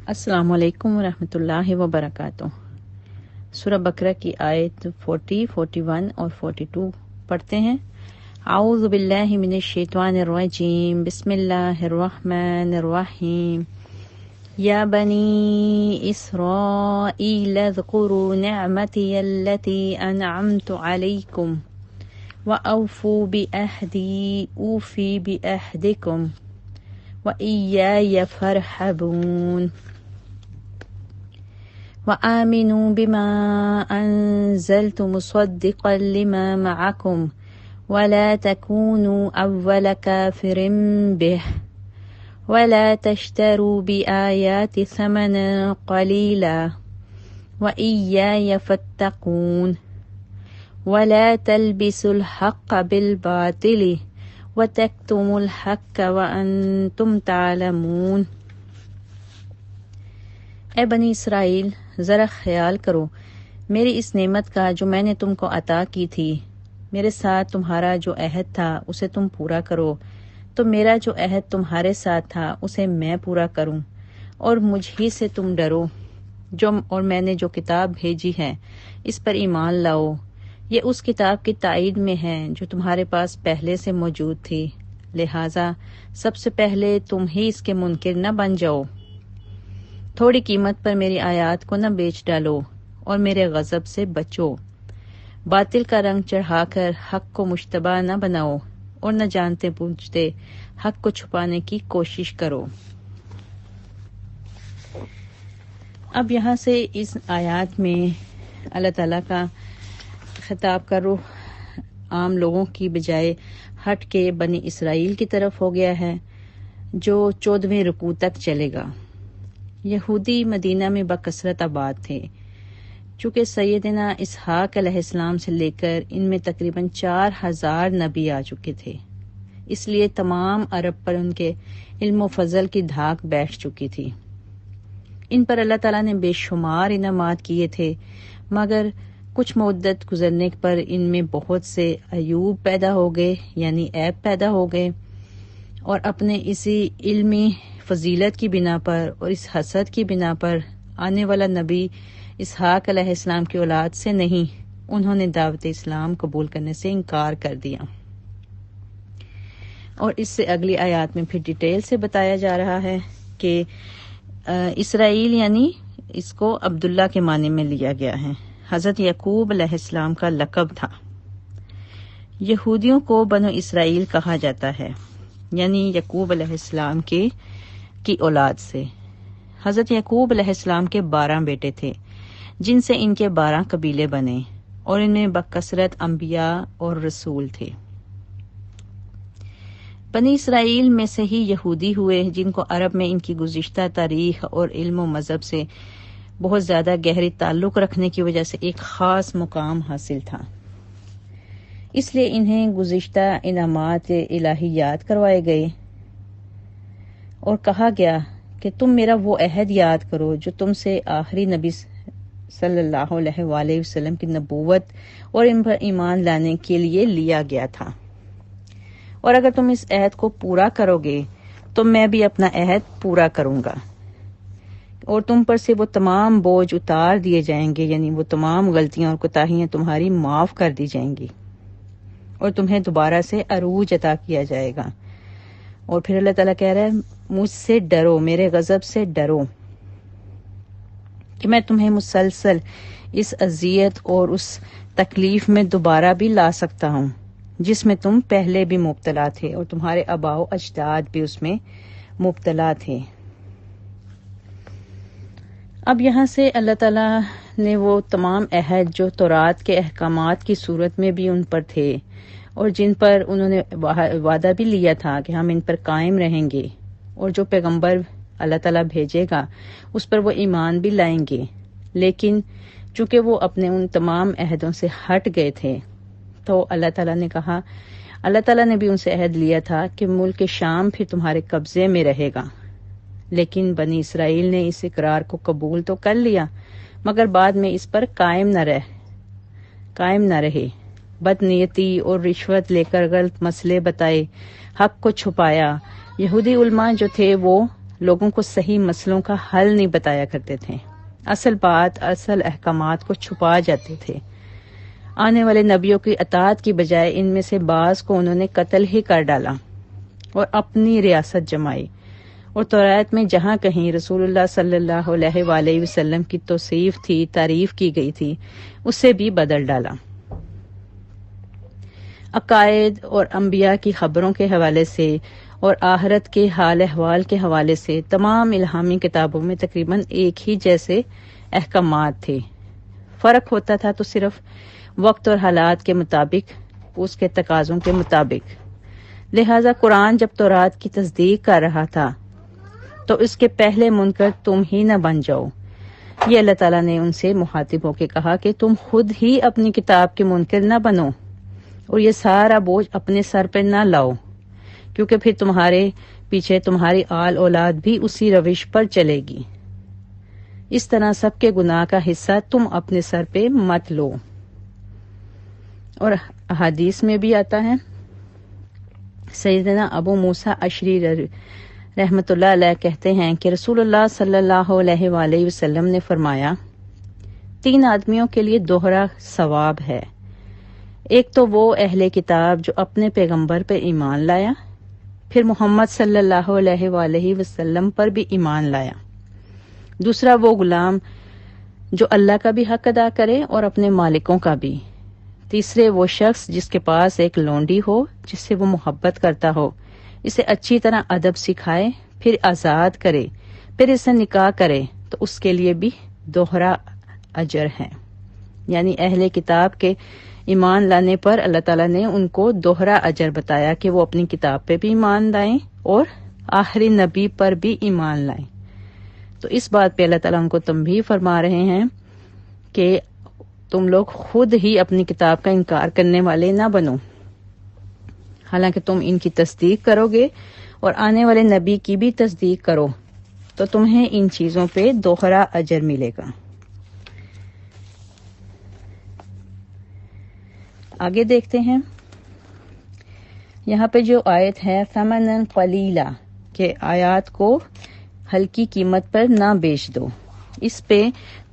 السلام علیکم ورحمۃ اللہ وبرکاتہ۔ سورہ بقرہ کی آیت 40، 41 اور 42 پڑھتے ہیں۔ اعوذ باللہ من الشیطان الرجیم، بسم اللہ الرحمن الرحیم۔ یا بنی اسرائیل اذکروا نعمتی التی انعمت علیکم واوفوا بعہدی اوفی بعہدکم وإياي فارحبون وآمنوا بما أنزلت مصدقا لما معكم ولا تكونوا أول كافر به ولا تشتروا بآياتي ثمنا قليلا وإياي فاتقون ولا تلبسوا الحق بالباطل وَتَكْتُمُوا الْحَقَّ وَأَنْتُمْ تَعْلَمُونَ۔ اے بنی اسرائیل، ذرا خیال کرو میری اس نعمت کا جو میں نے تم کو عطا کی تھی۔ میرے ساتھ تمہارا جو عہد تھا اسے تم پورا کرو، تو میرا جو عہد تمہارے ساتھ تھا اسے میں پورا کروں، اور مجھ ہی سے تم ڈرو اور میں نے جو کتاب بھیجی ہے اس پر ایمان لاؤ۔ یہ اس کتاب کی تائید میں ہے جو تمہارے پاس پہلے سے موجود تھی، لہٰذا سب سے پہلے تم ہی اس کے منکر نہ بن جاؤ۔ تھوڑی قیمت پر میری آیات کو نہ بیچ ڈالو اور میرے غضب سے بچو۔ باطل کا رنگ چڑھا کر حق کو مشتبہ نہ بناؤ اور نہ جانتے بوجھتے حق کو چھپانے کی کوشش کرو۔ اب یہاں سے اس آیات میں اللہ تعالیٰ کا خطاب کا رخ عام لوگوں کی بجائے ہٹ کے بنی اسرائیل کی طرف ہو گیا ہے، جو 14ویں رکوع تک چلے گا۔ یہودی مدینہ میں بکثرت آباد تھے، چونکہ سیدنا اسحاق علیہ السلام سے لے کر ان میں تقریباً 4000 نبی آ چکے تھے، اس لیے تمام عرب پر ان کے علم و فضل کی دھاک بیٹھ چکی تھی۔ ان پر اللہ تعالیٰ نے بے شمار انعامات کیے تھے، مگر کچھ مدت گزرنے پر ان میں بہت سے عیوب پیدا ہو گئے، یعنی عیب پیدا ہو گئے، اور اپنے اسی علمی فضیلت کی بنا پر اور اس حسد کی بنا پر آنے والا نبی اسحاق علیہ السلام کی اولاد سے نہیں، انہوں نے دعوت اسلام قبول کرنے سے انکار کر دیا۔ اور اس سے اگلی آیات میں پھر ڈیٹیل سے بتایا جا رہا ہے کہ اسرائیل یعنی اس کو عبداللہ کے معنی میں لیا گیا ہے، حضرت یعقوب علیہ السلام کا لقب تھا۔ یہودیوں کو بنو اسرائیل کہا جاتا ہے، یعنی یعقوب علیہ السلام کی اولاد سے۔ حضرت یعقوب علیہ السلام کے 12 بیٹے تھے، جن سے ان کے 12 قبیلے بنے، اور ان میں بکثرت انبیاء اور رسول تھے۔ بنی اسرائیل میں سے ہی یہودی ہوئے، جن کو عرب میں ان کی گزشتہ تاریخ اور علم و مذہب سے بہت زیادہ گہری تعلق رکھنے کی وجہ سے ایک خاص مقام حاصل تھا، اس لیے انہیں گزشتہ انعامات الہی یاد کروائے گئے اور کہا گیا کہ تم میرا وہ عہد یاد کرو جو تم سے آخری نبی صلی اللہ علیہ وآلہ وسلم کی نبوت اور ان پر ایمان لانے کے لیے لیا گیا تھا، اور اگر تم اس عہد کو پورا کرو گے تو میں بھی اپنا عہد پورا کروں گا، اور تم پر سے وہ تمام بوجھ اتار دیے جائیں گے، یعنی وہ تمام غلطیاں اور کوتاہیاں تمہاری معاف کر دی جائیں گی، اور تمہیں دوبارہ سے عروج عطا کیا جائے گا۔ اور پھر اللہ تعالیٰ کہہ رہا ہے مجھ سے ڈرو، میرے غضب سے ڈرو، کہ میں تمہیں مسلسل اس اذیت اور اس تکلیف میں دوبارہ بھی لا سکتا ہوں جس میں تم پہلے بھی مبتلا تھے اور تمہارے آباء و اجداد بھی اس میں مبتلا تھے۔ اب یہاں سے اللہ تعالیٰ نے وہ تمام عہد جو تورات کے احکامات کی صورت میں بھی ان پر تھے اور جن پر انہوں نے وعدہ بھی لیا تھا کہ ہم ان پر قائم رہیں گے، اور جو پیغمبر اللہ تعالیٰ بھیجے گا اس پر وہ ایمان بھی لائیں گے، لیکن چونکہ وہ اپنے ان تمام عہدوں سے ہٹ گئے تھے تو اللہ تعالیٰ نے کہا، اللہ تعالیٰ نے بھی ان سے عہد لیا تھا کہ ملک شام پھر تمہارے قبضے میں رہے گا، لیکن بنی اسرائیل نے اس اقرار کو قبول تو کر لیا، مگر بعد میں اس پر قائم نہ رہے، بد نیتی اور رشوت لے کر غلط مسئلے بتائے، حق کو چھپایا۔ یہودی علماء جو تھے وہ لوگوں کو صحیح مسئلوں کا حل نہیں بتایا کرتے تھے، اصل بات، اصل احکامات کو چھپا جاتے تھے۔ آنے والے نبیوں کی اطاعت کی بجائے ان میں سے بعض کو انہوں نے قتل ہی کر ڈالا اور اپنی ریاست جمائی، اور تورات میں جہاں کہیں رسول اللہ صلی اللہ علیہ وآلہ وسلم کی توصیف تھی، تعریف کی گئی تھی، اسے بھی بدل ڈالا۔ عقائد اور انبیاء کی خبروں کے حوالے سے اور آخرت کے حال احوال کے حوالے سے تمام الہامی کتابوں میں تقریباً ایک ہی جیسے احکامات تھے، فرق ہوتا تھا تو صرف وقت اور حالات کے مطابق، اس کے تقاضوں کے مطابق۔ لہذا قرآن جب تورات کی تصدیق کر رہا تھا تو اس کے پہلے منکر تم ہی نہ بن جاؤ۔ یہ اللہ تعالیٰ نے ان سے مخاطب ہو کے کہا کہ تم خود ہی اپنی کتاب کے منکر نہ بنو اور یہ سارا بوجھ اپنے سر پہ نہ لاؤ، کیونکہ پھر تمہارے پیچھے تمہاری آل اولاد بھی اسی روش پر چلے گی۔ اس طرح سب کے گناہ کا حصہ تم اپنے سر پہ مت لو۔ اور احادیث میں بھی آتا ہے، سیدنا ابو موسیٰ اشعری رحمۃ اللہ علیہ کہتے ہیں کہ رسول اللہ صلی اللہ علیہ وآلہ وسلم نے فرمایا، 3 آدمیوں کے لیے دوہرا ثواب ہے۔ ایک تو وہ اہل کتاب جو اپنے پیغمبر پر ایمان لایا، پھر محمد صلی اللہ علیہ وآلہ وسلم پر بھی ایمان لایا۔ دوسرا وہ غلام جو اللہ کا بھی حق ادا کرے اور اپنے مالکوں کا بھی۔ تیسرے وہ شخص جس کے پاس ایک لونڈی ہو جس سے وہ محبت کرتا ہو، اسے اچھی طرح ادب سکھائے، پھر آزاد کرے، پھر اسے نکاح کرے تو اس کے لیے بھی دوہرا اجر ہے۔ یعنی اہل کتاب کے ایمان لانے پر اللہ تعالیٰ نے ان کو دوہرا اجر بتایا کہ وہ اپنی کتاب پہ بھی ایمان لائیں اور آخری نبی پر بھی ایمان لائیں۔ تو اس بات پہ اللہ تعالیٰ ان کو تنبیہ فرما رہے ہیں کہ تم لوگ خود ہی اپنی کتاب کا انکار کرنے والے نہ بنو، حالانکہ تم ان کی تصدیق کرو گے اور آنے والے نبی کی بھی تصدیق کرو تو تمہیں ان چیزوں پہ دوہرا اجر ملے گا۔ آگے دیکھتے ہیں، یہاں پہ جو آیت ہے ثمنًا قلیلا، کہ آیات کو ہلکی قیمت پر نہ بیچ دو۔ اس پہ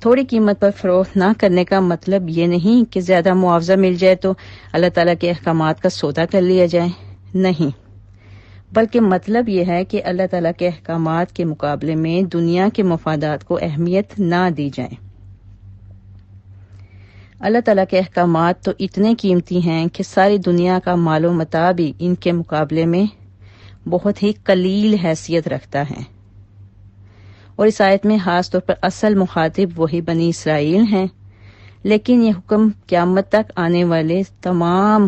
تھوڑی قیمت پر فروخت نہ کرنے کا مطلب یہ نہیں کہ زیادہ معاوضہ مل جائے تو اللہ تعالیٰ کے احکامات کا سودا کر لیا جائے، نہیں، بلکہ مطلب یہ ہے کہ اللہ تعالیٰ کے احکامات کے مقابلے میں دنیا کے مفادات کو اہمیت نہ دی جائے۔ اللہ تعالیٰ کے احکامات تو اتنے قیمتی ہیں کہ ساری دنیا کا مال و متاع بھی ان کے مقابلے میں بہت ہی قلیل حیثیت رکھتا ہے۔ اور اس آیت میں خاص طور پر اصل مخاطب وہی بنی اسرائیل ہیں، لیکن یہ حکم قیامت تک آنے والے تمام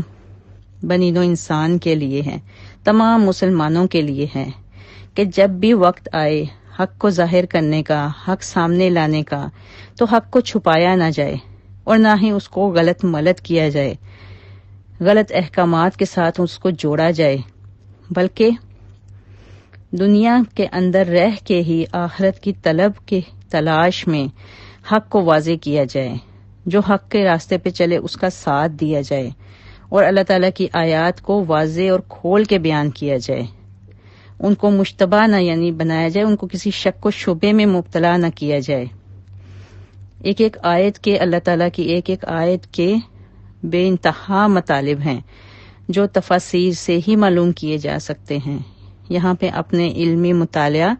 بنی نوع انسان کے لیے ہے، تمام مسلمانوں کے لیے ہے کہ جب بھی وقت آئے حق کو ظاہر کرنے کا، حق سامنے لانے کا، تو حق کو چھپایا نہ جائے اور نہ ہی اس کو غلط ملت کیا جائے، غلط احکامات کے ساتھ اس کو جوڑا جائے، بلکہ دنیا کے اندر رہ کے ہی آخرت کی طلب کے تلاش میں حق کو واضح کیا جائے، جو حق کے راستے پہ چلے اس کا ساتھ دیا جائے اور اللہ تعالیٰ کی آیات کو واضح اور کھول کے بیان کیا جائے، ان کو مشتبہ نہ یعنی بنایا جائے، ان کو کسی شک و شبے میں مبتلا نہ کیا جائے۔ ایک ایک آیت کے اللہ تعالیٰ کی ایک ایک آیت کے بے انتہا مطالب ہیں جو تفاسیر سے ہی معلوم کیے جا سکتے ہیں۔ یہاں پہ اپنے علمی مطالعہ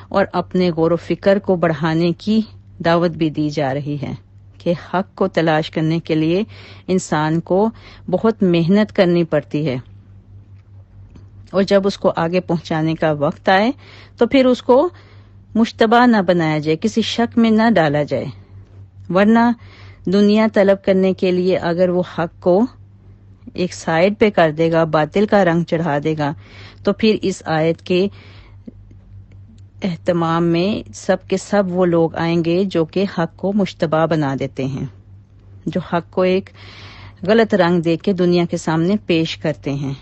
اور اپنے غور و فکر کو بڑھانے کی دعوت بھی دی جا رہی ہے کہ حق کو تلاش کرنے کے لیے انسان کو بہت محنت کرنی پڑتی ہے، اور جب اس کو آگے پہنچانے کا وقت آئے تو پھر اس کو مشتبہ نہ بنایا جائے، کسی شک میں نہ ڈالا جائے، ورنہ دنیا طلب کرنے کے لیے اگر وہ حق کو ایک سائیڈ پہ کر دے گا، باطل کا رنگ چڑھا دے گا، تو پھر اس آیت کے اہتمام میں سب کے سب وہ لوگ آئیں گے جو کہ حق کو مشتبہ بنا دیتے ہیں، جو حق کو ایک غلط رنگ دے کے دنیا کے سامنے پیش کرتے ہیں۔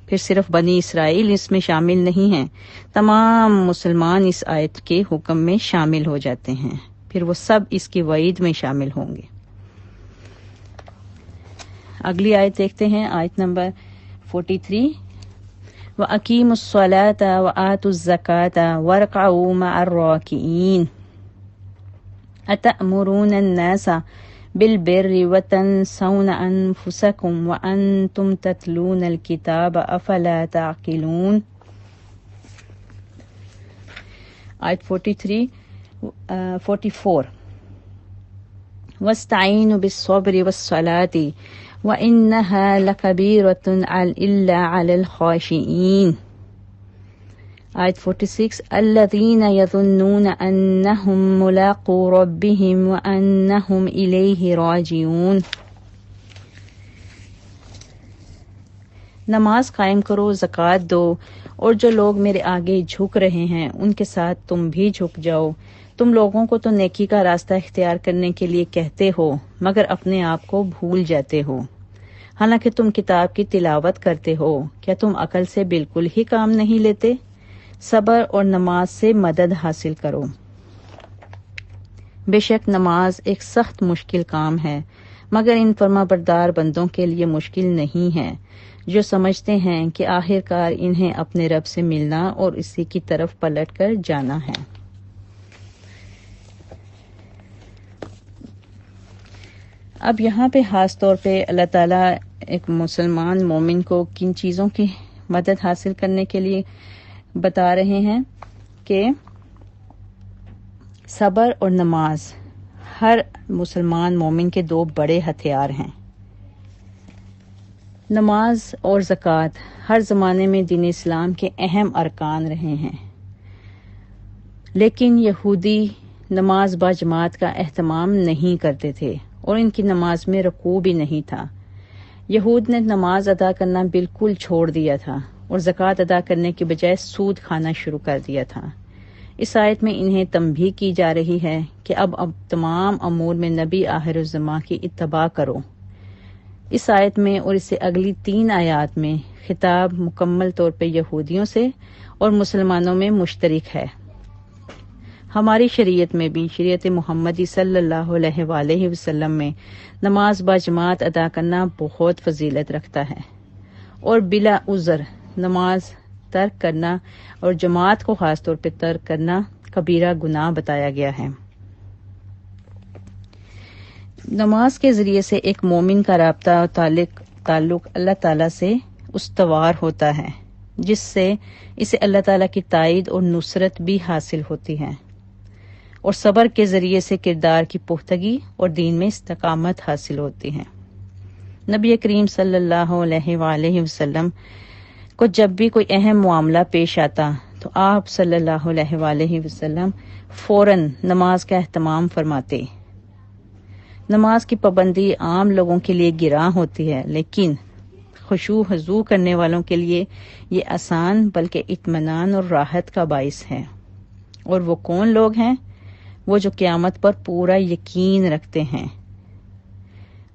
پھر صرف بنی اسرائیل اس میں شامل نہیں ہیں، تمام مسلمان اس آیت کے حکم میں شامل ہو جاتے ہیں، پھر وہ سب اس کی وعید میں شامل ہوں گے۔ اگلی آیت دیکھتے ہیں، آیت نمبر 43۔ وَأَقِيمُوا الصَّلَاةَ وَآتُوا الزَّكَاةَ وَارْكَعُوا مَعَ الرَّاكِعِينَ أَتَأْمُرُونَ النَّاسَ بِالْبِرِّ وَتَنْسَوْنَ أَنفُسَكُمْ وَأَنْتُمْ تَتْلُونَ الْكِتَابَ أَفَلَا تَعْقِلُونَ. آیت 44 وَاسْتَعِينُوا بِالصَّبْرِ وَالصَّلَاةِ وَإِنَّهَا لَكَبِيرَةٌ إِلَّا عَلَى الْخَاشِعِينَ. آیت 46 الَّذِينَ يَظُنُّونَ أَنَّهُمْ مُلَاقُو رَبِّهِمْ وَأَنَّهُمْ إِلَيْهِ راجعون. نماز قائم کرو، زکوٰۃ دو، اور جو لوگ میرے آگے جھک رہے ہیں ان کے ساتھ تم بھی جھک جاؤ. تم لوگوں کو تو نیکی کا راستہ اختیار کرنے کے لیے کہتے ہو مگر اپنے آپ کو بھول جاتے ہو، حالانکہ تم کتاب کی تلاوت کرتے ہو. کیا تم عقل سے بالکل ہی کام نہیں لیتے؟ صبر اور نماز سے مدد حاصل کرو. بے شک نماز ایک سخت مشکل کام ہے مگر ان فرما بردار بندوں کے لیے مشکل نہیں ہے جو سمجھتے ہیں کہ آخر کار انہیں اپنے رب سے ملنا اور اسی کی طرف پلٹ کر جانا ہے. اب یہاں پہ خاص طور پہ اللہ تعالیٰ ایک مسلمان مومن کو کن چیزوں کی مدد حاصل کرنے کے لیے بتا رہے ہیں کہ صبر اور نماز ہر مسلمان مومن کے دو بڑے ہتھیار ہیں. نماز اور زکوٰۃ ہر زمانے میں دین اسلام کے اہم ارکان رہے ہیں، لیکن یہودی نماز با جماعت کا اہتمام نہیں کرتے تھے اور ان کی نماز میں رکوع بھی نہیں تھا. یہود نے نماز ادا کرنا بالکل چھوڑ دیا تھا اور زکوٰۃ ادا کرنے کے بجائے سود کھانا شروع کر دیا تھا. اس آیت میں انہیں تنبیہ کی جا رہی ہے کہ اب تمام امور میں نبی آخر الزماں کی اتباع کرو. اس آیت میں اور اس سے اگلی 3 آیات میں خطاب مکمل طور پہ یہودیوں سے اور مسلمانوں میں مشترک ہے. ہماری شریعت میں بھی، شریعت محمدی صلی اللہ علیہ وآلہ وسلم میں، نماز با جماعت ادا کرنا بہت فضیلت رکھتا ہے اور بلا عذر نماز ترک کرنا اور جماعت کو خاص طور پہ ترک کرنا کبیرہ گناہ بتایا گیا ہے. نماز کے ذریعے سے ایک مومن کا رابطہ اور تعلق اللہ تعالیٰ سے استوار ہوتا ہے، جس سے اسے اللہ تعالیٰ کی تائید اور نصرت بھی حاصل ہوتی ہے، اور صبر کے ذریعے سے کردار کی پختگی اور دین میں استقامت حاصل ہوتی ہے. نبی کریم صلی اللہ علیہ وآلہ وسلم کو جب بھی کوئی اہم معاملہ پیش آتا تو آپ صلی اللہ علیہ وآلہ وسلم فوراً نماز کا اہتمام فرماتے. نماز کی پابندی عام لوگوں کے لیے گراں ہوتی ہے، لیکن خشوع خضوع کرنے والوں کے لیے یہ آسان بلکہ اطمینان اور راحت کا باعث ہے. اور وہ کون لوگ ہیں؟ وہ جو قیامت پر پورا یقین رکھتے ہیں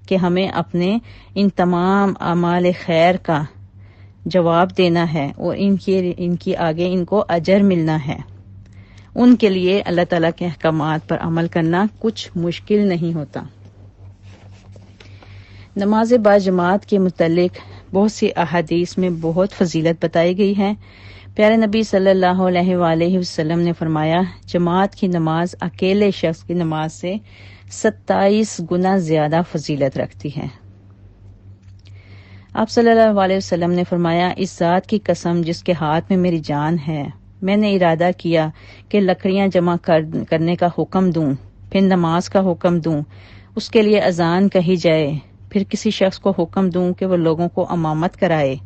کہ ہمیں اپنے ان تمام اعمال خیر کا جواب دینا ہے اور ان کی آگے ان کو اجر ملنا ہے. ان کے لیے اللہ تعالیٰ کے احکامات پر عمل کرنا کچھ مشکل نہیں ہوتا. نماز با جماعت کے متعلق بہت سی احادیث میں بہت فضیلت بتائی گئی ہے. پیارے نبی صلی اللہ علیہ وآلہ وسلم نے فرمایا، جماعت کی نماز اکیلے شخص کی نماز سے 27 گنا زیادہ فضیلت رکھتی ہے. آپ صلی اللہ علیہ وسلم نے فرمایا، اس ذات کی قسم جس کے ہاتھ میں میری جان ہے، میں نے ارادہ کیا کہ لکڑیاں جمع کرنے کا حکم دوں، پھر نماز کا حکم دوں، اس کے لیے اذان کہی جائے، پھر کسی شخص کو حکم دوں کہ وہ لوگوں کو امامت کرائے،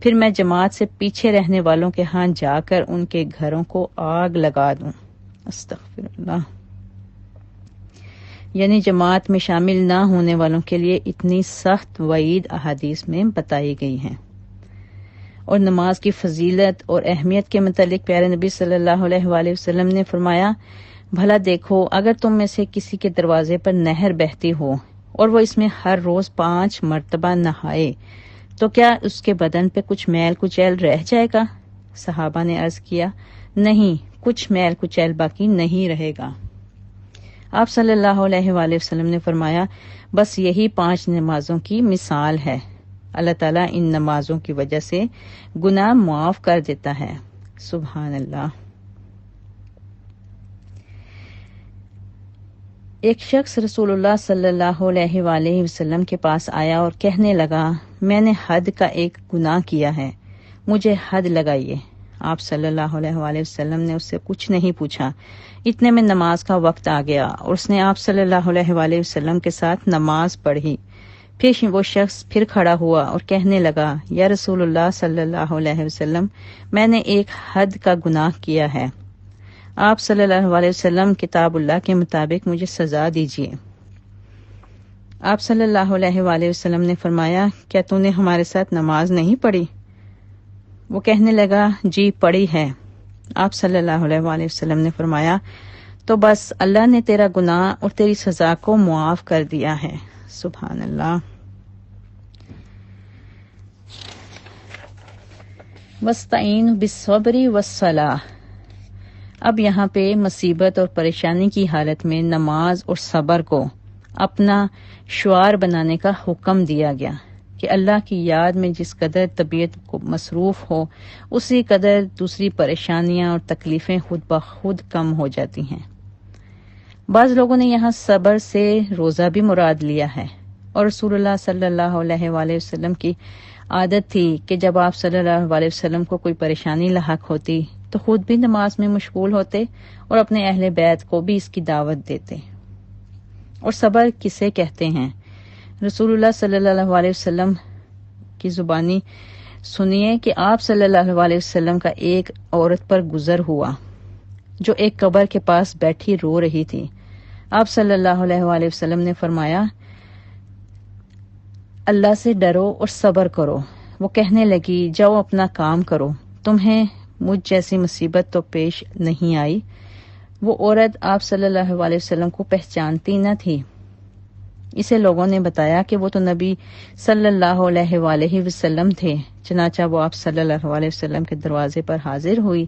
پھر میں جماعت سے پیچھے رہنے والوں کے ہاں جا کر ان کے گھروں کو آگ لگا دوں. استغفر اللہ. یعنی جماعت میں شامل نہ ہونے والوں کے لیے اتنی سخت وعید احادیث میں بتائی گئی ہیں. اور نماز کی فضیلت اور اہمیت کے متعلق پیارے نبی صلی اللہ علیہ وآلہ وسلم نے فرمایا، بھلا دیکھو اگر تم میں سے کسی کے دروازے پر نہر بہتی ہو اور وہ اس میں ہر روز 5 مرتبہ نہائے تو کیا اس کے بدن پہ کچھ میل کچیل رہ جائے گا؟ صحابہ نے عرض کیا، نہیں، کچھ میل کچیل باقی نہیں رہے گا. آپ صلی اللہ علیہ وآلہ وسلم نے فرمایا، بس یہی 5 نمازوں کی مثال ہے. اللہ تعالیٰ ان نمازوں کی وجہ سے گناہ معاف کر دیتا ہے۔ سبحان اللہ۔ ایک شخص رسول اللہ صلی اللہ علیہ وآلہ وسلم کے پاس آیا اور کہنے لگا، میں نے حد کا ایک گناہ کیا ہے، مجھے حد لگائیے۔ آپ صلی اللہ علیہ وآلہ وسلم نے اس سے کچھ نہیں پوچھا۔ اتنے میں نماز کا وقت آ گیا اور اس نے آپ صلی اللہ علیہ وآلہ وسلم کے ساتھ نماز پڑھی۔ پھر وہ شخص پھر کھڑا ہوا اور کہنے لگا، یا رسول اللہ صلی اللہ علیہ وسلم، میں نے ایک حد کا گناہ کیا ہے، آپ صلی اللہ علیہ وسلم کتاب اللہ کے مطابق مجھے سزا دیجیے۔ آپ صلی اللہ علیہ وآلہ وسلم نے فرمایا، کیا تو نے ہمارے ساتھ نماز نہیں پڑھی؟ وہ کہنے لگا، جی پڑھی ہے۔ آپ صلی اللہ علیہ وآلہ وسلم نے فرمایا، تو بس اللہ نے تیرا گناہ اور تیری سزا کو معاف کر دیا ہے۔ سبحان اللہ۔ وَاسْتَعِینُوا بِالصَّبْرِ وَالصَّلَاةِ۔ اب یہاں پہ مصیبت اور پریشانی کی حالت میں نماز اور صبر کو اپنا شعار بنانے کا حکم دیا گیا کہ اللہ کی یاد میں جس قدر طبیعت کو مصروف ہو، اسی قدر دوسری پریشانیاں اور تکلیفیں خود بخود کم ہو جاتی ہیں۔ بعض لوگوں نے یہاں صبر سے روزہ بھی مراد لیا ہے، اور رسول اللہ صلی اللہ علیہ وآلہ وسلم کی عادت تھی کہ جب آپ صلی اللہ علیہ وسلم کو کوئی پریشانی لاحق ہوتی تو خود بھی نماز میں مشغول ہوتے اور اپنے اہل بیت کو بھی اس کی دعوت دیتے۔ اور صبر کسے کہتے ہیں؟ رسول اللہ صلی اللہ علیہ وسلم کی زبانی سنیے کہ آپ صلی اللہ علیہ وسلم کا ایک عورت پر گزر ہوا جو ایک قبر کے پاس بیٹھی رو رہی تھی۔ آپ صلی اللہ علیہ وآلہ وسلم نے فرمایا، اللہ سے ڈرو اور صبر کرو۔ وہ کہنے لگی، جاؤ اپنا کام کرو، تمہیں مجھ جیسی مصیبت تو پیش نہیں آئی۔ وہ عورت آپ صلی اللہ علیہ وسلم کو پہچانتی نہ تھی۔ اسے لوگوں نے بتایا کہ وہ تو نبی صلی اللہ علیہ وآلہ وسلم تھے۔ چنانچہ وہ آپ صلی اللہ علیہ وسلم کے دروازے پر حاضر ہوئی۔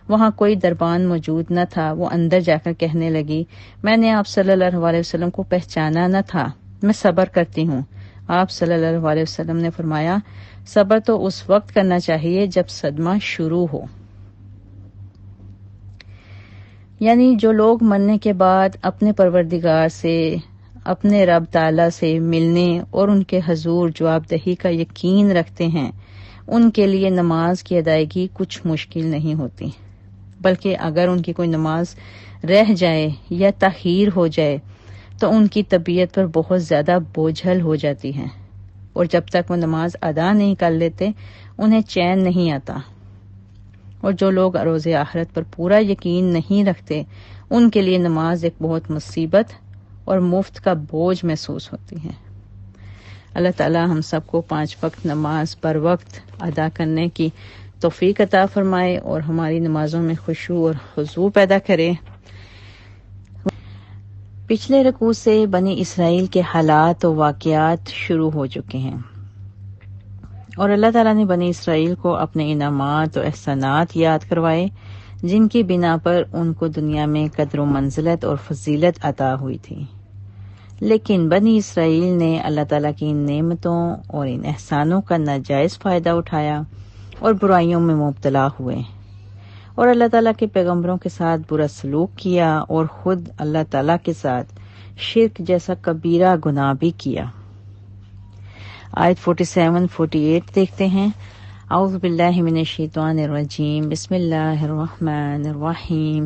وہاں کوئی دربان موجود نہ تھا۔ وہ اندر جا کر کہنے لگی، میں نے آپ صلی اللہ علیہ وسلم کو پہچانا نہ تھا، میں صبر کرتی ہوں۔ آپ صلی اللہ علیہ وسلم نے فرمایا، صبر تو اس وقت کرنا چاہیے جب صدمہ شروع ہو۔ یعنی جو لوگ مرنے کے بعد اپنے پروردگار سے، اپنے رب تعالی سے ملنے اور ان کے حضور جواب دہی کا یقین رکھتے ہیں، ان کے لیے نماز کی ادائیگی کچھ مشکل نہیں ہوتی، بلکہ اگر ان کی کوئی نماز رہ جائے یا تاخیر ہو جائے تو ان کی طبیعت پر بہت زیادہ بوجھل ہو جاتی ہے، اور جب تک وہ نماز ادا نہیں کر لیتے انہیں چین نہیں آتا۔ اور جو لوگ روز آخرت پر پورا یقین نہیں رکھتے، ان کے لیے نماز ایک بہت مصیبت اور مفت کا بوجھ محسوس ہوتی ہے۔ اللہ تعالی ہم سب کو 5 وقت نماز پر وقت ادا کرنے کی توفیق عطا فرمائے اور ہماری نمازوں میں خشوع اور خضوع پیدا کرے۔ پچھلے رکوع سے بنی اسرائیل کے حالات و واقعات شروع ہو چکے ہیں، اور اللہ تعالیٰ نے بنی اسرائیل کو اپنے انعامات و احسانات یاد کروائے جن کی بنا پر ان کو دنیا میں قدر و منزلت اور فضیلت عطا ہوئی تھی۔ لیکن بنی اسرائیل نے اللہ تعالیٰ کی ان نعمتوں اور ان احسانوں کا ناجائز فائدہ اٹھایا اور برائیوں میں مبتلا ہوئے، اور اللہ تعالیٰ کے پیغمبروں کے ساتھ برا سلوک کیا اور خود اللہ تعالیٰ کے ساتھ شرک جیسا کبیرہ گناہ بھی کیا۔ آیت 47-48 دیکھتے ہیں۔ اعوذ باللہ من الشیطان الرجیم، بسم اللہ الرحمن الرحیم۔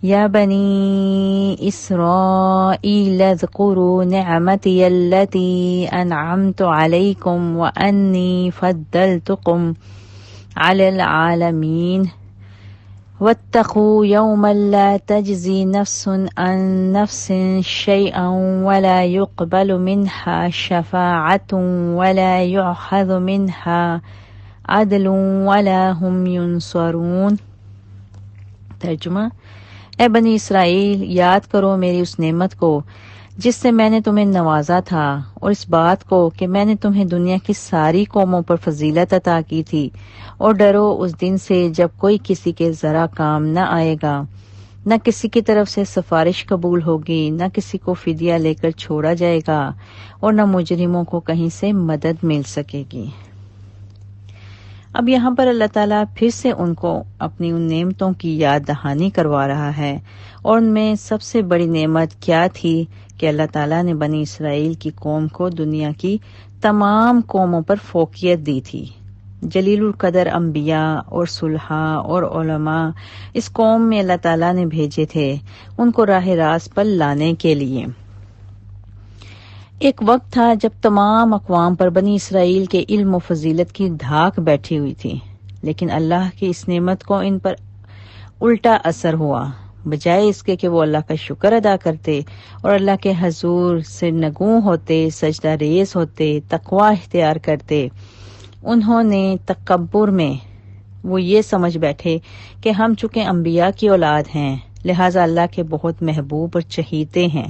یا بنی اسرائیل اذکروا نعمتی التی انعمت علیکم وانی فضلتکم علی العالمین واتقوا یوما لا تجزی نفس عن نفس شیئا ولا يقبل منها شفاعة ولا يؤخذ منها عدل ولا هم ينصرون۔ ترجمہ، اے بنی اسرائیل، یاد کرو میری اس نعمت کو جس سے میں نے تمہیں نوازا تھا، اور اس بات کو کہ میں نے تمہیں دنیا کی ساری قوموں پر فضیلت عطا کی تھی، اور ڈرو اس دن سے جب کوئی کسی کے ذرا کام نہ آئے گا، نہ کسی کی طرف سے سفارش قبول ہوگی، نہ کسی کو فدیہ لے کر چھوڑا جائے گا، اور نہ مجرموں کو کہیں سے مدد مل سکے گی۔ اب یہاں پر اللہ تعالیٰ پھر سے ان کو اپنی ان نعمتوں کی یاد دہانی کروا رہا ہے، اور ان میں سب سے بڑی نعمت کیا تھی کہ اللہ تعالیٰ نے بنی اسرائیل کی قوم کو دنیا کی تمام قوموں پر فوقیت دی تھی۔ جلیل القدر انبیاء اور صلحاء اور علماء اس قوم میں اللہ تعالیٰ نے بھیجے تھے ان کو راہ راست پر لانے کے لیے۔ ایک وقت تھا جب تمام اقوام پر بنی اسرائیل کے علم و فضیلت کی دھاک بیٹھی ہوئی تھی، لیکن اللہ کی اس نعمت کو ان پر الٹا اثر ہوا۔ بجائے اس کے کہ وہ اللہ کا شکر ادا کرتے اور اللہ کے حضور سے نگوں ہوتے، سجدہ ریز ہوتے، تقوی اختیار کرتے، انہوں نے تکبر میں وہ یہ سمجھ بیٹھے کہ ہم چونکہ انبیاء کی اولاد ہیں لہٰذا اللہ کے بہت محبوب اور چہیتے ہیں،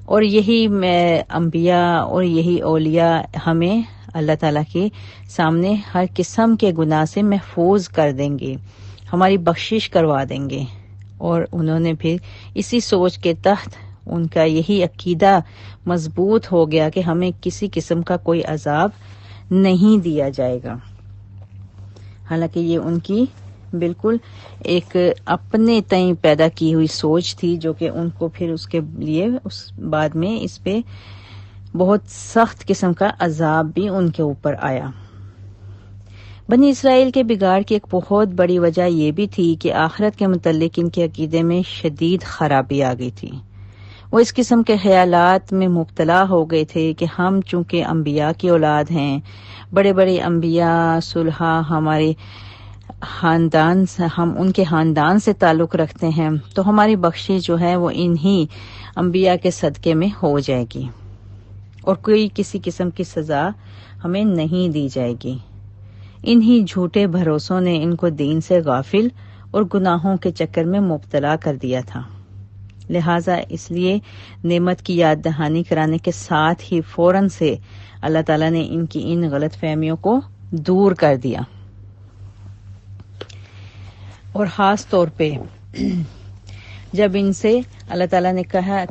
اور یہی انبیاء اور یہی اولیاء ہمیں اللہ تعالیٰ کے سامنے ہر قسم کے گناہ سے محفوظ کر دیں گے، ہماری بخشش کروا دیں گے۔ اور انہوں نے پھر اسی سوچ کے تحت ان کا یہی عقیدہ مضبوط ہو گیا کہ ہمیں کسی قسم کا کوئی عذاب نہیں دیا جائے گا، حالانکہ یہ ان کی بالکل ایک اپنے تئیں پیدا کی ہوئی سوچ تھی، جو کہ ان کو پھر اس کے لیے اس بعد میں اس پہ بہت سخت قسم کا عذاب بھی ان کے اوپر آیا۔ بنی اسرائیل کے بگاڑ کی ایک بہت بڑی وجہ یہ بھی تھی کہ آخرت کے متعلق ان کے عقیدے میں شدید خرابی آ گئی تھی۔ وہ اس قسم کے خیالات میں مبتلا ہو گئے تھے کہ ہم چونکہ انبیاء کی اولاد ہیں، بڑے بڑے انبیاء صلحاء ہمارے خاندان سے، ہم ان کے خاندان سے تعلق رکھتے ہیں، تو ہماری بخشش جو ہے وہ انہی انبیاء کے صدقے میں ہو جائے گی اور کوئی کسی قسم کی سزا ہمیں نہیں دی جائے گی۔ انہی جھوٹے بھروسوں نے ان کو دین سے غافل اور گناہوں کے چکر میں مبتلا کر دیا تھا، لہٰذا اس لیے نعمت کی یاد دہانی کرانے کے ساتھ ہی فوراً سے اللہ تعالیٰ نے ان کی ان غلط فہمیوں کو دور کر دیا، اور خاص طور پہ جب ان سے اللہ تعالیٰ نے کہا،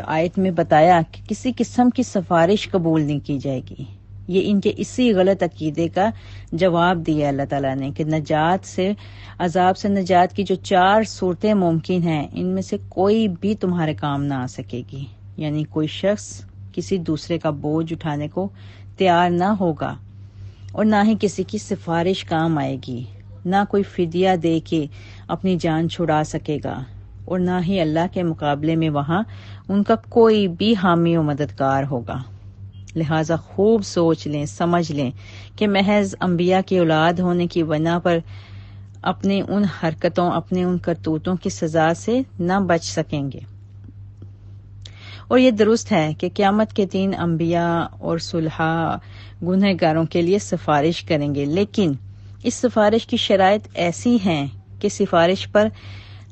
آیت میں بتایا کہ کسی قسم کی سفارش قبول نہیں کی جائے گی، یہ ان کے اسی غلط عقیدے کا جواب دیا اللہ تعالیٰ نے کہ نجات سے، عذاب سے نجات کی جو 4 صورتیں ممکن ہیں ان میں سے کوئی بھی تمہارے کام نہ آ سکے گی، یعنی کوئی شخص کسی دوسرے کا بوجھ اٹھانے کو تیار نہ ہوگا، اور نہ ہی کسی کی سفارش کام آئے گی، نہ کوئی فدیہ دے کے اپنی جان چھڑا سکے گا، اور نہ ہی اللہ کے مقابلے میں وہاں ان کا کوئی بھی حامی و مددگار ہوگا۔ لہٰذا خوب سوچ لیں، سمجھ لیں کہ محض انبیاء کی اولاد ہونے کی بنا پر اپنے ان حرکتوں، اپنے ان کرتوتوں کی سزا سے نہ بچ سکیں گے۔ اور یہ درست ہے کہ قیامت کے دن انبیاء اور صلحاء گنہگاروں کے لیے سفارش کریں گے، لیکن اس سفارش کی شرائط ایسی ہیں کہ سفارش پر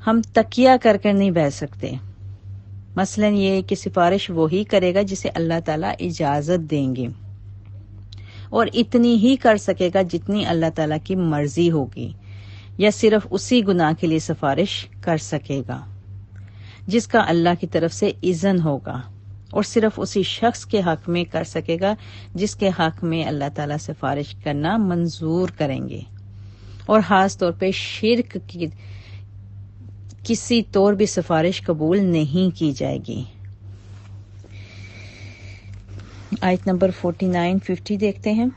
ہم تکیہ کر کر نہیں بیٹھ سکتے۔ مثلا یہ کہ سفارش وہی کرے گا جسے اللہ تعالیٰ اجازت دیں گے، اور اتنی ہی کر سکے گا جتنی اللہ تعالیٰ کی مرضی ہوگی، یا صرف اسی گناہ کے لیے سفارش کر سکے گا جس کا اللہ کی طرف سے اذن ہوگا، اور صرف اسی شخص کے حق میں کر سکے گا جس کے حق میں اللہ تعالیٰ سفارش کرنا منظور کریں گے، اور خاص طور پہ شرک کی کسی طور بھی سفارش قبول نہیں کی جائے گی۔ آیت نمبر 49-50 دیکھتے ہیں۔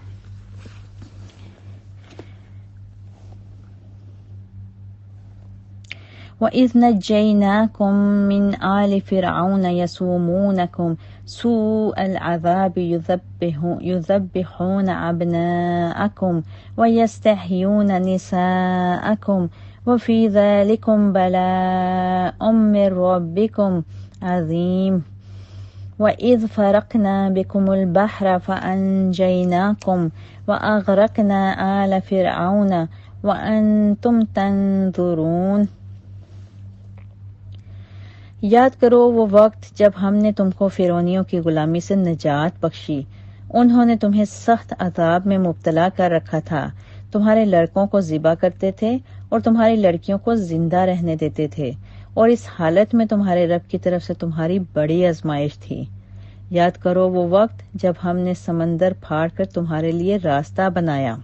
وَإِذْ نَجَّيْنَاكُمْ مِنْ آلِ فِرْعَوْنَ يَسُومُونَكُمْ سُوءَ الْعَذَابِ يُذَبِّحُونَ أَبْنَاءَكُمْ وَيَسْتَحْيُونَ نِسَاءَكُمْ وَفِي ذَلِكُمْ بَلَاءٌ مِّن رَّبِّكُمْ عَظِيمٌ وَإِذْ فَرَقْنَا بِكُمُ الْبَحْرَ فَأَنْجَيْنَاكُمْ وَأَغْرَقْنَا آلَ فِرْعَوْنَ وَأَنْتُمْ تَنظُرُونَ۔ یاد کرو وہ وقت جب ہم نے تم کو فرعونیوں کی غلامی سے نجات بخشی، انہوں نے تمہیں سخت عذاب میں مبتلا کر رکھا تھا، تمہارے لڑکوں کو ذبح کرتے تھے اور تمہاری لڑکیوں کو زندہ رہنے دیتے تھے، اور اس حالت میں تمہارے رب کی طرف سے تمہاری بڑی آزمائش تھی۔ یاد کرو وہ وقت جب ہم نے سمندر پھاڑ کر تمہارے لیے راستہ بنایا،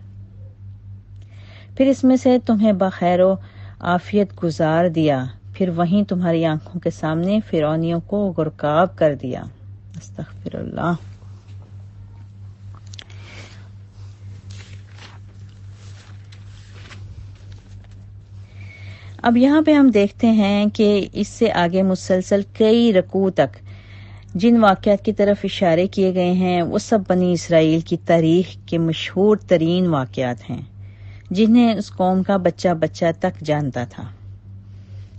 پھر اس میں سے تمہیں بخیر و عافیت گزار دیا، پھر وہیں تمہاری آنکھوں کے سامنے فرعونیوں کو غرقاب کر دیا۔ استغفر اللہ۔ اب یہاں پہ ہم دیکھتے ہیں کہ اس سے آگے مسلسل کئی رکوع تک جن واقعات کی طرف اشارے کیے گئے ہیں وہ سب بنی اسرائیل کی تاریخ کے مشہور ترین واقعات ہیں، جنہیں اس قوم کا بچہ بچہ تک جانتا تھا۔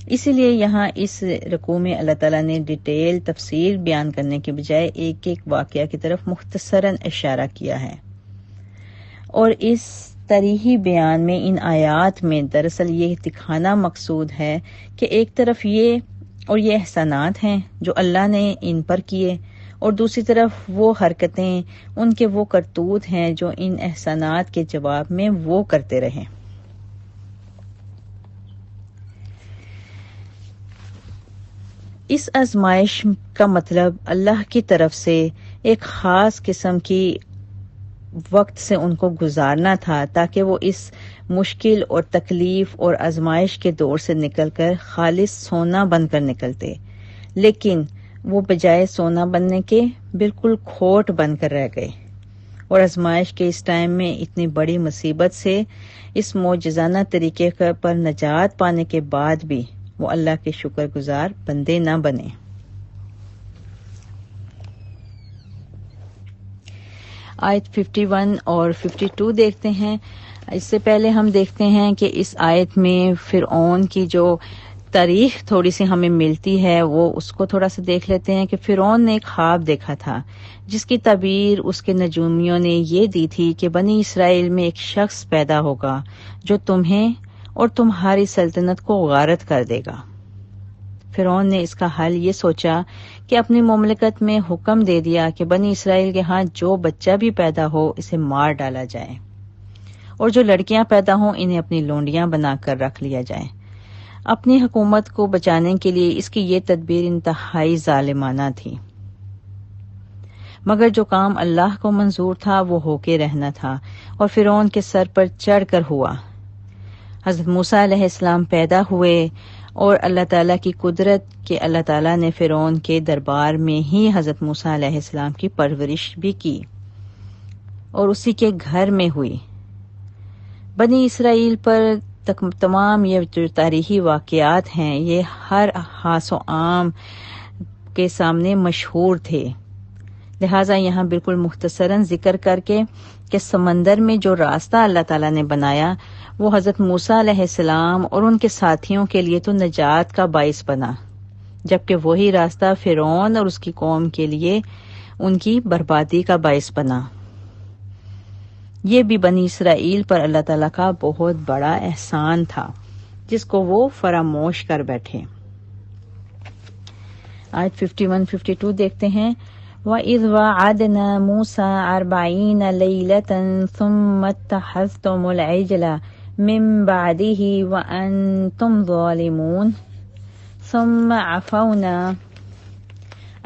اسی لیے یہاں اس رکوع میں اللہ تعالیٰ نے ڈیٹیل تفصیل بیان کرنے کے بجائے ایک ایک واقعہ کی طرف مختصراً اشارہ کیا ہے، اور اس تاریخی بیان میں ان آیات میں دراصل یہ دکھانا مقصود ہے کہ ایک طرف یہ احسانات ہیں جو اللہ نے ان پر کیے، اور دوسری طرف وہ حرکتیں، ان کے وہ کرتوت ہیں جو ان احسانات کے جواب میں وہ کرتے رہے۔ اس آزمائش کا مطلب اللہ کی طرف سے ایک خاص قسم کی وقت سے ان کو گزارنا تھا، تاکہ وہ اس مشکل اور تکلیف اور آزمائش کے دور سے نکل کر خالص سونا بن کر نکلتے، لیکن وہ بجائے سونا بننے کے بالکل کھوٹ بن کر رہ گئے، اور آزمائش کے اس ٹائم میں اتنی بڑی مصیبت سے اس معجزانہ طریقے پر نجات پانے کے بعد بھی وہ اللہ کے شکر گزار بندے نہ بنے۔ آیت 51 اور 52 دیکھتے ہیں۔ اس سے پہلے ہم دیکھتے ہیں کہ اس آیت میں فرعون کی جو تاریخ تھوڑی سی ہمیں ملتی ہے وہ اس کو تھوڑا سا دیکھ لیتے ہیں کہ فرعون نے ایک خواب دیکھا تھا جس کی تعبیر اس کے نجومیوں نے یہ دی تھی کہ بنی اسرائیل میں ایک شخص پیدا ہوگا جو تمہیں اور تمہاری سلطنت کو غارت کر دے گا۔ فرعون نے اس کا حل یہ سوچا کہ اپنی مملکت میں حکم دے دیا کہ بنی اسرائیل کے ہاں جو بچہ بھی پیدا ہو اسے مار ڈالا جائے، اور جو لڑکیاں پیدا ہوں انہیں اپنی لونڈیاں بنا کر رکھ لیا جائے۔ اپنی حکومت کو بچانے کے لیے اس کی یہ تدبیر انتہائی ظالمانہ تھی، مگر جو کام اللہ کو منظور تھا وہ ہو کے رہنا تھا، اور فرعون کے سر پر چڑھ کر ہوا۔ حضرت موسیٰ علیہ السلام پیدا ہوئے، اور اللہ تعالیٰ کی قدرت کہ اللہ تعالیٰ نے فرعون کے دربار میں ہی حضرت موسیٰ علیہ السلام کی پرورش بھی کی، اور اسی کے گھر میں ہوئی۔ بنی اسرائیل پر تمام یہ جو تاریخی واقعات ہیں یہ ہر خاص و عام کے سامنے مشہور تھے، لہٰذا یہاں بالکل مختصراً ذکر کر کے کہ سمندر میں جو راستہ اللہ تعالیٰ نے بنایا وہ حضرت موسیٰ علیہ السلام اور ان کے ساتھیوں کے لیے تو نجات کا باعث بنا، جبکہ وہی راستہ فرعون اور اس کی قوم کے لیے ان کی بربادی کا باعث بنا۔ یہ بھی بنی اسرائیل پر اللہ تعالیٰ کا بہت بڑا احسان تھا جس کو وہ فراموش کر بیٹھے۔ آیت 51-52 دیکھتے ہیں۔ وَإِذْ وَعَدْنَا مُوسَىٰ 40 لَيْلَةً ثُمَّ اتَّخَذْتُمُ الْعِجْلَ مِن بَعْدِهِ وَأَنْتُمْ ظَالِمُونَ ثُمَّ عَفَوْنَا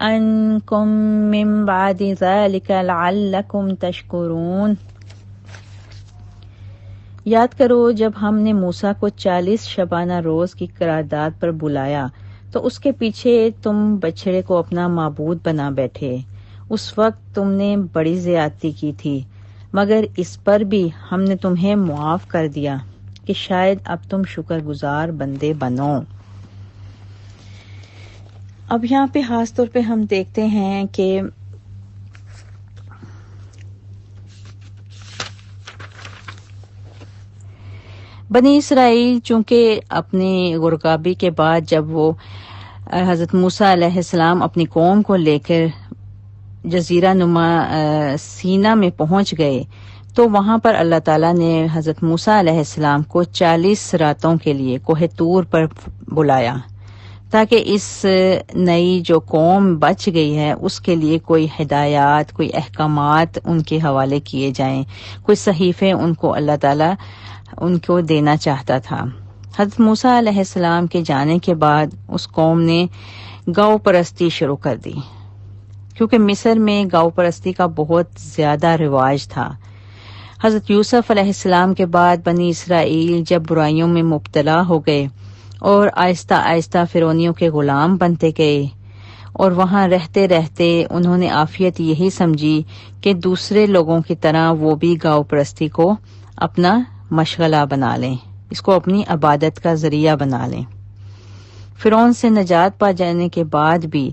عَنْكُمْ مِن بَعْدِ ذَلِكَ لَعَلَّكُمْ تَشْكُرُونَ۔ یاد کرو جب ہم نے موسیٰ کو 40 شبانہ روز کی قرارداد پر بلایا تو اس کے پیچھے تم بچڑے کو اپنا معبود بنا بیٹھے۔ اس وقت تم نے بڑی زیادتی کی تھی، مگر اس پر بھی ہم نے تمہیں معاف کر دیا کہ شاید اب تم شکر گزار بندے بنو۔ اب یہاں پہ خاص طور پہ ہم دیکھتے ہیں کہ بنی اسرائیل چونکہ اپنی غرقابی کے بعد جب وہ حضرت موسیٰ علیہ السلام اپنی قوم کو لے کر جزیرہ نما سینا میں پہنچ گئے تو وہاں پر اللہ تعالیٰ نے حضرت موسیٰ علیہ السلام کو 40 راتوں کے لیے کوہ طور پر بلایا تاکہ اس نئی جو قوم بچ گئی ہے اس کے لیے کوئی ہدایات، کوئی احکامات ان کے حوالے کیے جائیں، کوئی صحیفے ان کو اللہ تعالیٰ ان کو دینا چاہتا تھا۔ حضرت موسیٰ علیہ السلام کے جانے کے بعد اس قوم نے گاؤ پرستی شروع کر دی، کیونکہ مصر میں گاؤ پرستی کا بہت زیادہ رواج تھا۔ حضرت یوسف علیہ السلام کے بعد بنی اسرائیل جب برائیوں میں مبتلا ہو گئے اور آہستہ آہستہ فرعونیوں کے غلام بنتے گئے، اور وہاں رہتے رہتے انہوں نے عافیت یہی سمجھی کہ دوسرے لوگوں کی طرح وہ بھی گاؤ پرستی کو اپنا مشغلہ بنا لیں، اس کو اپنی عبادت کا ذریعہ بنا لیں۔ فرعون سے نجات پا جانے کے بعد بھی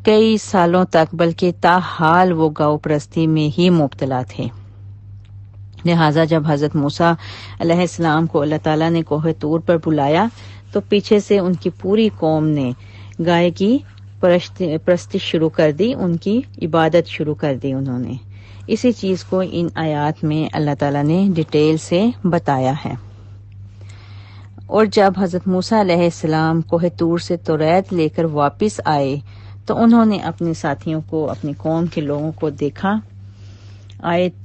کئی سالوں تک بلکہ تاحال وہ گاؤ پرستی میں ہی مبتلا تھے۔ لہٰذا جب حضرت موسیٰ علیہ السلام کو اللہ تعالیٰ نے کوہ طور پر بلایا تو پیچھے سے ان کی پوری قوم نے گائے کی پرستی شروع کر دی، ان کی عبادت شروع کر دی انہوں نے۔ اسی چیز کو ان آیات میں اللہ تعالیٰ نے ڈیٹیل سے بتایا ہے۔ اور جب حضرت موسیٰ علیہ السلام کوہ طور سے توریت لے کر واپس آئے تو انہوں نے اپنے ساتھیوں کو، اپنی قوم کے لوگوں کو دیکھا۔ آیت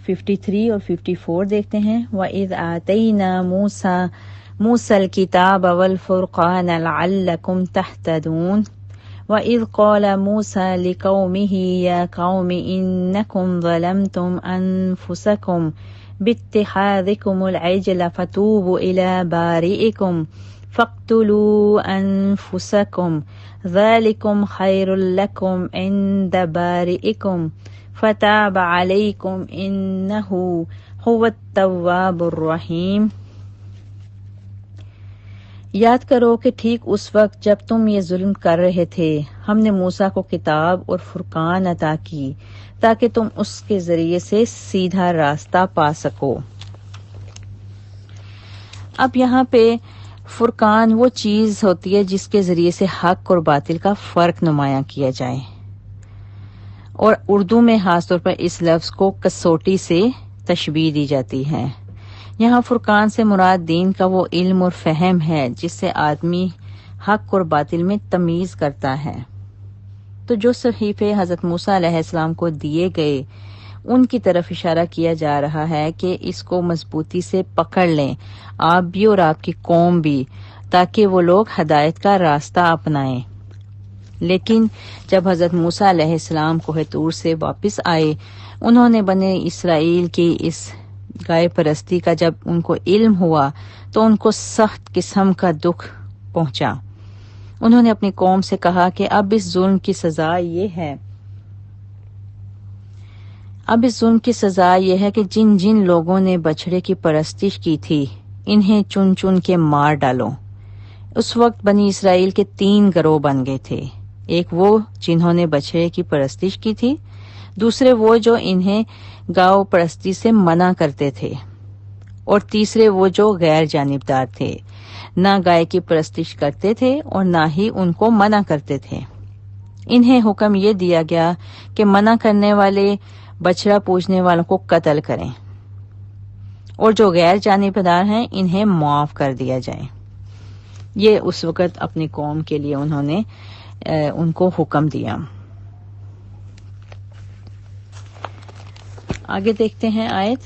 53 اور 54 دیکھتے ہیں۔ وَإِذْ آتَيْنَا مُوسَى الْكِتَابَ وَالْفُرْقَانَ لَعَلَّكُمْ تَهْتَدُونَ وَإِذْ قَالَ مُوسَى لِقَوْمِهِ يَا قَوْمِ إِنَّكُمْ ظَلَمْتُمْ أَنفُسَكُمْ بِاتِّخَاذِكُمُ الْعِجْلَ فَتُوبُوا إِلَى بَارِئِكُمْ فَاقْتُلُوا أَنفُسَكُمْ ذَلِكُمْ خَيْرٌ لَكُمْ عِندَ بَارِئِكُمْ فَتَابَ عَلَيْكُمْ إِنَّهُ هُوَ التَّوَّابُ الرَّحِيمُ۔ یاد کرو کہ ٹھیک اس وقت جب تم یہ ظلم کر رہے تھے ہم نے موسیٰ کو کتاب اور فرقان عطا کی تاکہ تم اس کے ذریعے سے سیدھا راستہ پا سکو۔ اب یہاں پہ فرقان وہ چیز ہوتی ہے جس کے ذریعے سے حق اور باطل کا فرق نمایاں کیا جائے، اور اردو میں خاص طور پر اس لفظ کو کسوٹی سے تشبیہ دی جاتی ہے۔ یہاں فرقان سے مراد دین کا وہ علم اور فہم ہے جس سے آدمی حق اور باطل میں تمیز کرتا ہے۔ تو جو صحیفے حضرت موسیٰ علیہ السلام کو دیے گئے ان کی طرف اشارہ کیا جا رہا ہے کہ اس کو مضبوطی سے پکڑ لیں، آپ بھی اور آپ کی قوم بھی، تاکہ وہ لوگ ہدایت کا راستہ اپنائیں۔ لیکن جب حضرت موسیٰ علیہ السلام کوہ طور سے واپس آئے، انہوں نے بنی اسرائیل کی اس گائے پرستی کا جب ان کو علم ہوا تو ان کو سخت قسم کا دکھ پہنچا۔ انہوں نے اپنی قوم سے کہا کہ اب اس ظلم کی سزا یہ ہے کہ جن جن لوگوں نے بچڑے کی پرستش کی تھی انہیں چن چن کے مار ڈالو۔ اس وقت بنی اسرائیل کے 3 گروہ بن گئے تھے، ایک وہ جنہوں نے بچڑے کی پرستش کی تھی، دوسرے وہ جو انہیں گاؤ پرستی سے منع کرتے تھے، اور تیسرے وہ جو غیر جانبدار تھے، نہ گائے کی پرستش کرتے تھے اور نہ ہی ان کو منع کرتے تھے۔ انہیں حکم یہ دیا گیا کہ منع کرنے والے بچڑا پوجنے والوں کو قتل کریں، اور جو غیر جانبدار ہیں انہیں معاف کر دیا جائے۔ یہ اس وقت اپنی قوم کے لیے انہوں نے ان کو حکم دیا۔ آگے دیکھتے ہیں آیت۔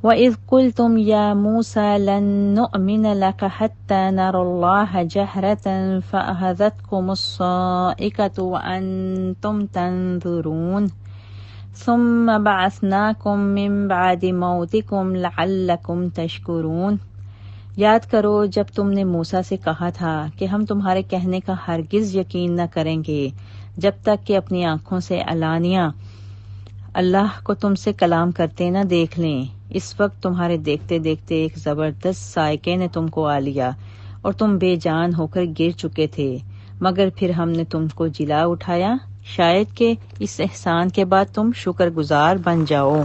وَإِذْ قُلْتُمْ يَا مُوسَى لَن نُّؤْمِنَ لَكَ حَتَّى نَرَى اللَّهَ جَهْرَةً فَأَخَذَتْكُمُ الصَّاعِقَةُ وَأَنْتُمْ تَنظُرُونَ ثُمَّ بَعَثْنَاكُمْ مِنْ بَعْدِ مَوْتِكُمْ لَعَلَّكُمْ تَشْكُرُونَ۔ یاد کرو جب تم نے موسیٰ سے کہا تھا کہ ہم تمہارے کہنے کا ہرگز یقین نہ کریں گے جب تک کہ اپنی آنکھوں سے علانیہ اللہ کو تم سے کلام کرتے نہ دیکھ لیں۔ اس وقت تمہارے دیکھتے دیکھتے ایک زبردست صاعقے نے تم کو آ لیا اور تم بے جان ہو کر گر چکے تھے، مگر پھر ہم نے تم کو جلا اٹھایا، شاید کہ اس احسان کے بعد تم شکر گزار بن جاؤ۔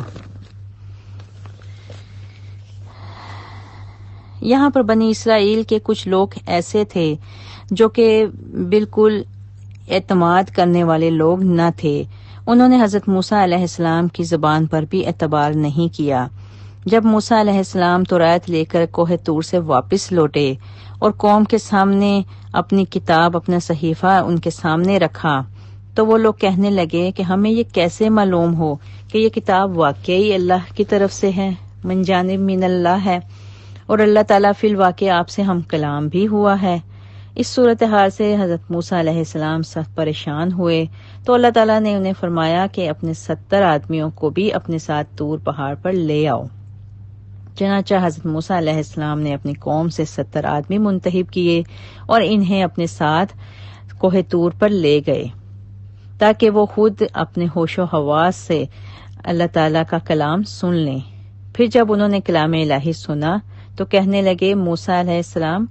یہاں پر بنی اسرائیل کے کچھ لوگ ایسے تھے جو کہ بالکل اعتماد کرنے والے لوگ نہ تھے۔ انہوں نے حضرت موسیٰ علیہ السلام کی زبان پر بھی اعتبار نہیں کیا۔ جب موسیٰ علیہ السلام توریت لے کر کوہ طور سے واپس لوٹے اور قوم کے سامنے اپنی کتاب، اپنا صحیفہ ان کے سامنے رکھا تو وہ لوگ کہنے لگے کہ ہمیں یہ کیسے معلوم ہو کہ یہ کتاب واقعی اللہ کی طرف سے ہے، من جانب من اللہ ہے، اور اللہ تعالیٰ فی الواقع آپ سے ہم کلام بھی ہوا ہے۔ اس صورتحال سے حضرت موسیٰ علیہ السلام سخت پریشان ہوئے تو اللہ تعالیٰ نے انہیں فرمایا کہ اپنے 70 آدمیوں کو بھی اپنے ساتھ طور پہاڑ پر لے آؤ۔ چنانچہ حضرت موسیٰ علیہ السلام نے اپنی قوم سے 70 آدمی منتخب کیے اور انہیں اپنے ساتھ کوہ طور پر لے گئے تاکہ وہ خود اپنے ہوش و حواس سے اللہ تعالیٰ کا کلام سن لیں۔ پھر جب انہوں نے کلام الہی سنا تو کہنے لگے، موسیٰ علیہ السلام،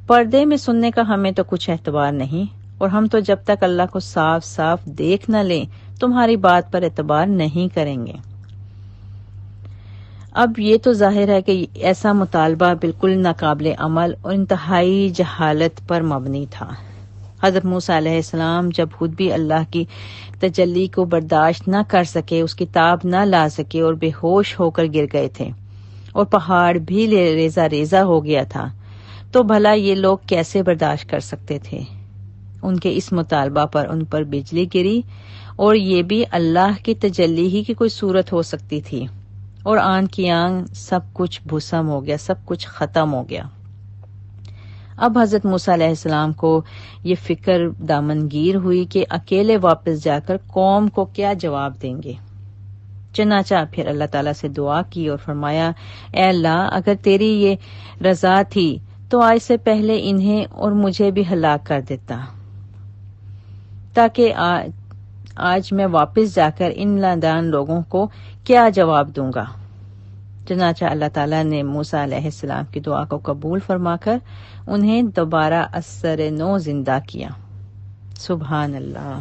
پردے میں سننے کا ہمیں تو کچھ اعتبار نہیں، اور ہم تو جب تک اللہ کو صاف صاف دیکھ نہ لیں تمہاری بات پر اعتبار نہیں کریں گے۔ اب یہ تو ظاہر ہے کہ ایسا مطالبہ بالکل ناقابل عمل اور انتہائی جہالت پر مبنی تھا۔ حضرت موسیٰ علیہ السلام جب خود بھی اللہ کی تجلی کو برداشت نہ کر سکے، اس کی تاب نہ لا سکے اور بے ہوش ہو کر گر گئے تھے اور پہاڑ بھی ریزہ ریزہ ہو گیا تھا، تو بھلا یہ لوگ کیسے برداشت کر سکتے تھے؟ ان کے اس مطالبہ پر ان پر بجلی گری، اور یہ بھی اللہ کی تجلی ہی کی کوئی صورت ہو سکتی تھی، اور آن کی آن سب کچھ بھسم ہو گیا، سب کچھ ختم ہو گیا۔ اب حضرت موسیٰ علیہ السلام کو یہ فکر دامنگیر ہوئی کہ اکیلے واپس جا کر قوم کو کیا جواب دیں گے۔ چنانچہ پھر اللہ تعالیٰ سے دعا کی اور فرمایا، اے اللہ، اگر تیری یہ رضا تھی تو آج سے پہلے انہیں اور مجھے بھی ہلاک کر دیتا، تاکہ آج میں واپس جا کر ان نادان لوگوں کو کیا جواب دوں گا۔ چنانچہ اللہ تعالیٰ نے موسیٰ علیہ السلام کی دعا کو قبول فرما کر انہیں دوبارہ از سر نو زندہ کیا۔ سبحان اللہ۔